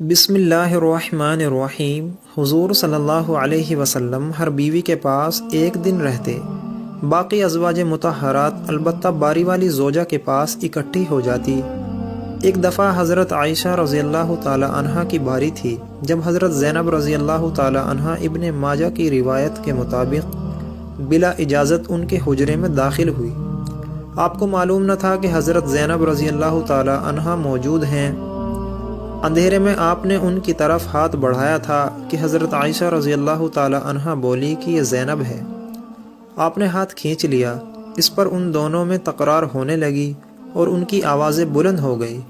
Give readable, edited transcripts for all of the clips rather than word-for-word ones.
بسم اللہ الرحمن الرحیم۔ حضور صلی اللہ علیہ وسلم ہر بیوی کے پاس ایک دن رہتے، باقی ازواج مطہرات البتہ باری والی زوجہ کے پاس اکٹھی ہو جاتی۔ ایک دفعہ حضرت عائشہ رضی اللہ تعالی عنہ کی باری تھی جب حضرت زینب رضی اللہ تعالی عنہ ابن ماجہ کی روایت کے مطابق بلا اجازت ان کے حجرے میں داخل ہوئی۔ آپ کو معلوم نہ تھا کہ حضرت زینب رضی اللہ تعالی عنہ موجود ہیں۔ اندھیرے میں آپ نے ان کی طرف ہاتھ بڑھایا تھا کہ حضرت عائشہ رضی اللہ تعالی عنہ بولی کہ یہ زینب ہے۔ آپ نے ہاتھ کھینچ لیا، اس پر ان دونوں میں تکرار ہونے لگی اور ان کی آوازیں بلند ہو گئی۔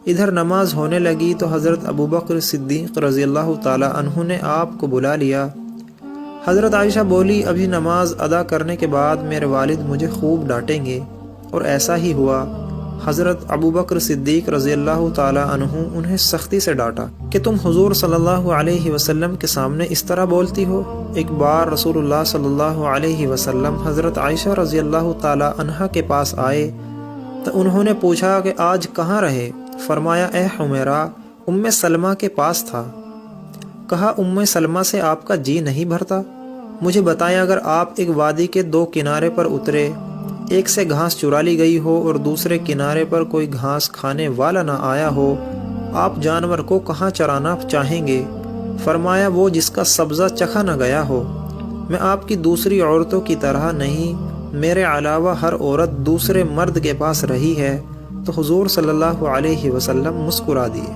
ادھر نماز ہونے لگی تو حضرت ابوبکر صدیق رضی اللہ تعالی عنہ نے آپ کو بلا لیا۔ حضرت عائشہ بولی ابھی نماز ادا کرنے کے بعد میرے والد مجھے خوب ڈانٹیں گے، اور ایسا ہی ہوا۔ حضرت ابوبکر صدیق رضی اللہ تعالی عنہ انہیں سختی سے ڈانٹا کہ تم حضور صلی اللہ علیہ وسلم کے سامنے اس طرح بولتی ہو۔ ایک بار رسول اللہ صلی اللہ علیہ وسلم حضرت عائشہ رضی اللہ تعالی عنہ کے پاس آئے تو انہوں نے پوچھا کہ آج کہاں رہے؟ فرمایا اے حمیرہ، ام سلمہ کے پاس تھا۔ کہا ام سلمہ سے آپ کا جی نہیں بھرتا؟ مجھے بتائیں، اگر آپ ایک وادی کے دو کنارے پر اترے، ایک سے گھاس چرا لی گئی ہو اور دوسرے کنارے پر کوئی گھاس کھانے والا نہ آیا ہو، آپ جانور کو کہاں چرانا چاہیں گے؟ فرمایا وہ جس کا سبزہ چکھا نہ گیا ہو۔ میں آپ کی دوسری عورتوں کی طرح نہیں، میرے علاوہ ہر عورت دوسرے مرد کے پاس رہی ہے۔ تو حضور صلی اللہ علیہ وسلم مسکرا دیے۔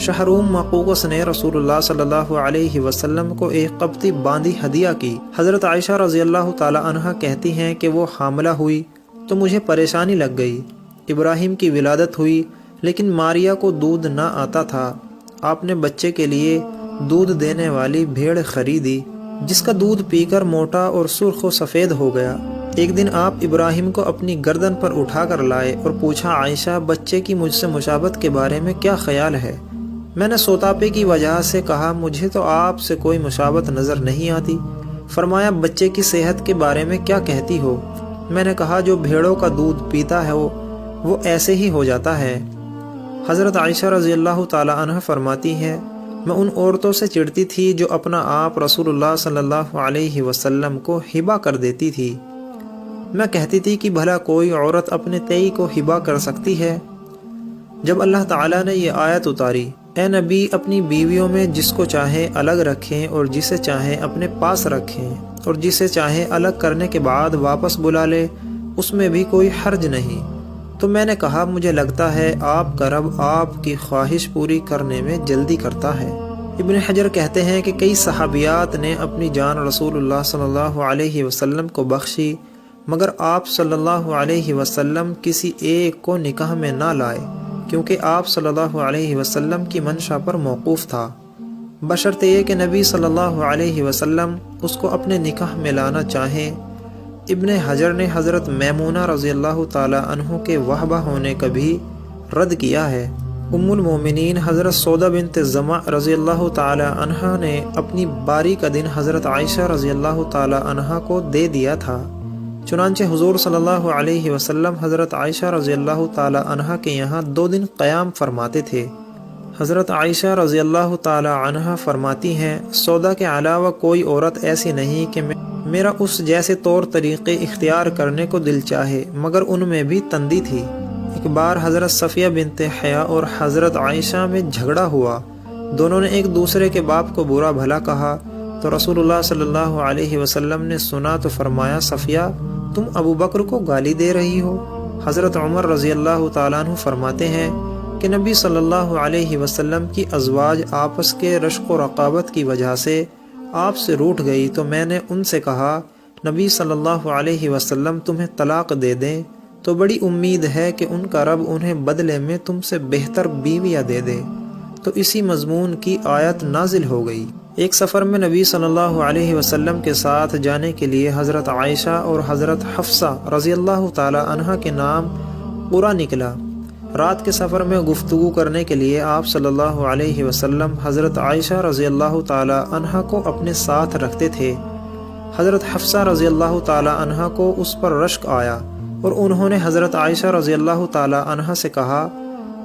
شہروم مقوقس نے رسول اللہ صلی اللہ علیہ وسلم کو ایک قبطی باندی ہدیہ کی۔ حضرت عائشہ رضی اللہ تعالی عنہ کہتی ہیں کہ وہ حاملہ ہوئی تو مجھے پریشانی لگ گئی۔ ابراہیم کی ولادت ہوئی لیکن ماریا کو دودھ نہ آتا تھا۔ آپ نے بچے کے لیے دودھ دینے والی بھیڑ خریدی جس کا دودھ پی کر موٹا اور سرخ و سفید ہو گیا۔ ایک دن آپ ابراہیم کو اپنی گردن پر اٹھا کر لائے اور پوچھا عائشہ بچے کی مجھ سے مشابہت کے بارے میں کیا خیال ہے؟ میں نے سوتاپے کی وجہ سے کہا مجھے تو آپ سے کوئی مشابہت نظر نہیں آتی۔ فرمایا بچے کی صحت کے بارے میں کیا کہتی ہو؟ میں نے کہا جو بھیڑوں کا دودھ پیتا ہے وہ ایسے ہی ہو جاتا ہے۔ حضرت عائشہ رضی اللہ تعالی عنہ فرماتی ہے میں ان عورتوں سے چڑھتی تھی جو اپنا آپ رسول اللہ صلی اللہ علیہ وسلم کو ہبہ کر دیتی تھی۔ میں کہتی تھی کہ بھلا کوئی عورت اپنے تئی کو ہبہ کر سکتی ہے؟ جب اللہ تعالیٰ نے یہ آیت اتاری اے نبی اپنی بیویوں میں جس کو چاہے الگ رکھیں اور جسے چاہے اپنے پاس رکھیں اور جسے چاہے الگ کرنے کے بعد واپس بلا لے، اس میں بھی کوئی حرج نہیں، تو میں نے کہا مجھے لگتا ہے آپ کا رب آپ کی خواہش پوری کرنے میں جلدی کرتا ہے۔ ابن حجر کہتے ہیں کہ کئی صحابیات نے اپنی جان رسول اللہ صلی اللہ علیہ وسلم کو بخشی، مگر آپ صلی اللہ علیہ وسلم کسی ایک کو نکاح میں نہ لائے کیونکہ آپ صلی اللہ علیہ وسلم کی منشا پر موقوف تھا، بشرط یہ کہ نبی صلی اللہ علیہ وسلم اس کو اپنے نکاح میں لانا چاہیں۔ ابن حجر نے حضرت میمونہ رضی اللہ تعالی عنہ کے وہبہ ہونے کا بھی رد کیا ہے۔ ام المومنین حضرت سودہ بنت زمع رضی اللہ تعالی عنہ نے اپنی باری کا دن حضرت عائشہ رضی اللہ تعالی عنہ کو دے دیا تھا، چنانچہ حضور صلی اللہ علیہ وسلم حضرت عائشہ رضی اللہ تعالی عنہ کے یہاں 2 دن قیام فرماتے تھے۔ حضرت عائشہ رضی اللہ تعالی عنہ فرماتی ہیں سودا کے علاوہ کوئی عورت ایسی نہیں کہ میرا اس جیسے طور طریقے اختیار کرنے کو دل چاہے، مگر ان میں بھی تندی تھی۔ ایک بار حضرت صفیہ بنت حیا اور حضرت عائشہ میں جھگڑا ہوا، دونوں نے ایک دوسرے کے باپ کو برا بھلا کہا تو رسول اللہ صلی اللہ علیہ وسلم نے سنا تو فرمایا صفیہ تم ابو بکر کو گالی دے رہی ہو؟ حضرت عمر رضی اللہ تعالیٰ عنہ فرماتے ہیں کہ نبی صلی اللہ علیہ وسلم کی ازواج آپس کے رشق و رقابت کی وجہ سے آپ سے روٹھ گئی تو میں نے ان سے کہا نبی صلی اللہ علیہ وسلم تمہیں طلاق دے دیں تو بڑی امید ہے کہ ان کا رب انہیں بدلے میں تم سے بہتر بیویاں دے دے، تو اسی مضمون کی آیت نازل ہو گئی۔ ایک سفر میں نبی صلی اللہ علیہ وسلم کے ساتھ جانے کے لیے حضرت عائشہ اور حضرت حفصہ رضی اللہ تعالی عنہ کے نام قرا نکلا۔ رات کے سفر میں گفتگو کرنے کے لیے آپ صلی اللہ علیہ وسلم حضرت عائشہ رضی اللہ تعالی عنہ کو اپنے ساتھ رکھتے تھے۔ حضرت حفصہ رضی اللہ تعالی عنہ کو اس پر رشک آیا اور انہوں نے حضرت عائشہ رضی اللہ تعالی عنہ سے کہا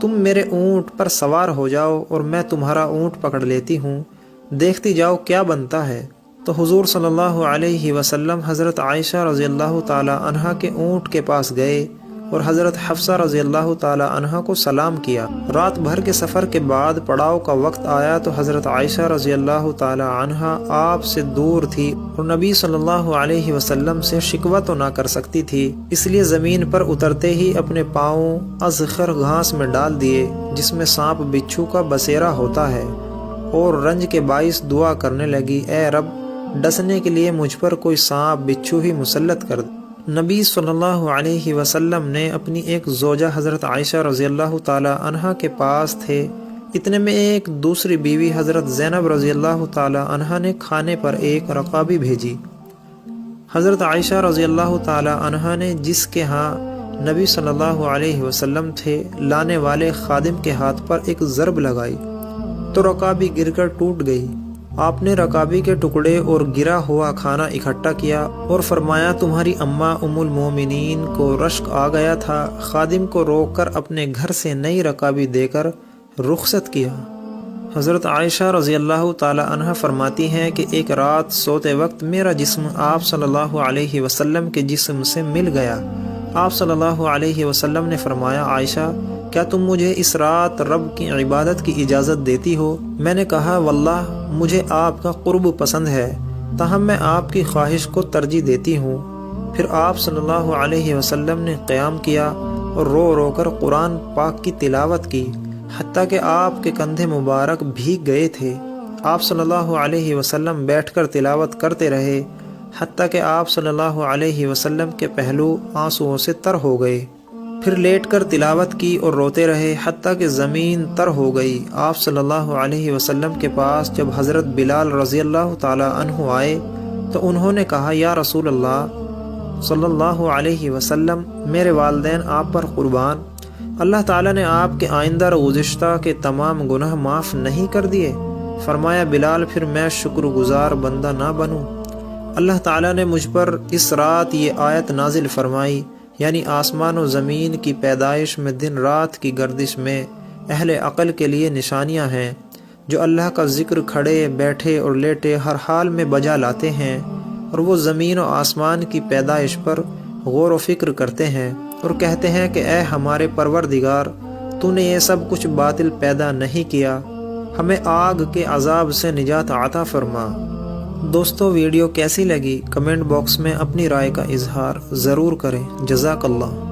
تم میرے اونٹ پر سوار ہو جاؤ اور میں تمہارا اونٹ پکڑ لیتی ہوں، دیکھتی جاؤ کیا بنتا ہے۔ تو حضور صلی اللہ علیہ وسلم حضرت عائشہ رضی اللہ تعالی عنہا کے اونٹ کے پاس گئے اور حضرت حفصہ رضی اللہ تعالی عنہا کو سلام کیا۔ رات بھر کے سفر کے بعد پڑاؤ کا وقت آیا تو حضرت عائشہ رضی اللہ تعالی عنہا آپ سے دور تھی اور نبی صلی اللہ علیہ وسلم سے شکوہ تو نہ کر سکتی تھی، اس لیے زمین پر اترتے ہی اپنے پاؤں ازخر گھاس میں ڈال دیے جس میں سانپ بچھو کا بسیرا ہوتا ہے، اور رنج کے باعث دعا کرنے لگی، اے رب، ڈسنے کے لیے مجھ پر کوئی سانپ بچھو ہی مسلط کر دے۔ نبی صلی اللہ علیہ وسلم نے اپنی ایک زوجہ حضرت عائشہ رضی اللہ تعالی عنہا کے پاس تھے، اتنے میں ایک دوسری بیوی حضرت زینب رضی اللہ تعالی عنہا نے کھانے پر ایک رقابی بھیجی۔ حضرت عائشہ رضی اللہ تعالی عنہا نے جس کے ہاں نبی صلی اللہ علیہ وسلم تھے، لانے والے خادم کے ہاتھ پر ایک ضرب لگائی تو رقابی گر کر ٹوٹ گئی۔ آپ نے رکابی کے ٹکڑے اور گرا ہوا کھانا اکٹھا کیا اور فرمایا، تمہاری اماں ام المومنین کو رشک آ گیا تھا، خادم کو روک کر اپنے گھر سے نئی رکابی دے کر رخصت کیا۔ حضرت عائشہ رضی اللہ تعالی عنہ فرماتی ہیں کہ ایک رات سوتے وقت میرا جسم آپ صلی اللہ علیہ وسلم کے جسم سے مل گیا۔ آپ صلی اللہ علیہ وسلم نے فرمایا، عائشہ، کیا تم مجھے اس رات رب کی عبادت کی اجازت دیتی ہو؟ میں نے کہا، واللہ مجھے آپ کا قرب پسند ہے، تاہم میں آپ کی خواہش کو ترجیح دیتی ہوں۔ پھر آپ صلی اللہ علیہ وسلم نے قیام کیا اور رو رو کر قرآن پاک کی تلاوت کی، حتیٰ کہ آپ کے کندھے مبارک بھیگ گئے تھے۔ آپ صلی اللہ علیہ وسلم بیٹھ کر تلاوت کرتے رہے، حتیٰ کہ آپ صلی اللہ علیہ وسلم کے پہلو آنسوؤں سے تر ہو گئے۔ پھر لیٹ کر تلاوت کی اور روتے رہے، حتیٰ کہ زمین تر ہو گئی۔ آپ صلی اللہ علیہ وسلم کے پاس جب حضرت بلال رضی اللہ تعالی عنہ آئے تو انہوں نے کہا، یا رسول اللہ صلی اللہ علیہ وسلم، میرے والدین آپ پر قربان، اللہ تعالیٰ نے آپ کے آئندہ اور گزشتہ کے تمام گناہ معاف نہیں کر دیے؟ فرمایا، بلال، پھر میں شکر گزار بندہ نہ بنوں؟ اللہ تعالیٰ نے مجھ پر اس رات یہ آیت نازل فرمائی، یعنی آسمان و زمین کی پیدائش میں دن رات کی گردش میں اہل عقل کے لیے نشانیاں ہیں، جو اللہ کا ذکر کھڑے بیٹھے اور لیٹے ہر حال میں بجا لاتے ہیں، اور وہ زمین و آسمان کی پیدائش پر غور و فکر کرتے ہیں اور کہتے ہیں کہ اے ہمارے پروردگار، تو نے یہ سب کچھ باطل پیدا نہیں کیا، ہمیں آگ کے عذاب سے نجات عطا فرما۔ دوستو، ویڈیو کیسی لگی کمنٹ باکس میں اپنی رائے کا اظہار ضرور کریں۔ جزاک اللہ۔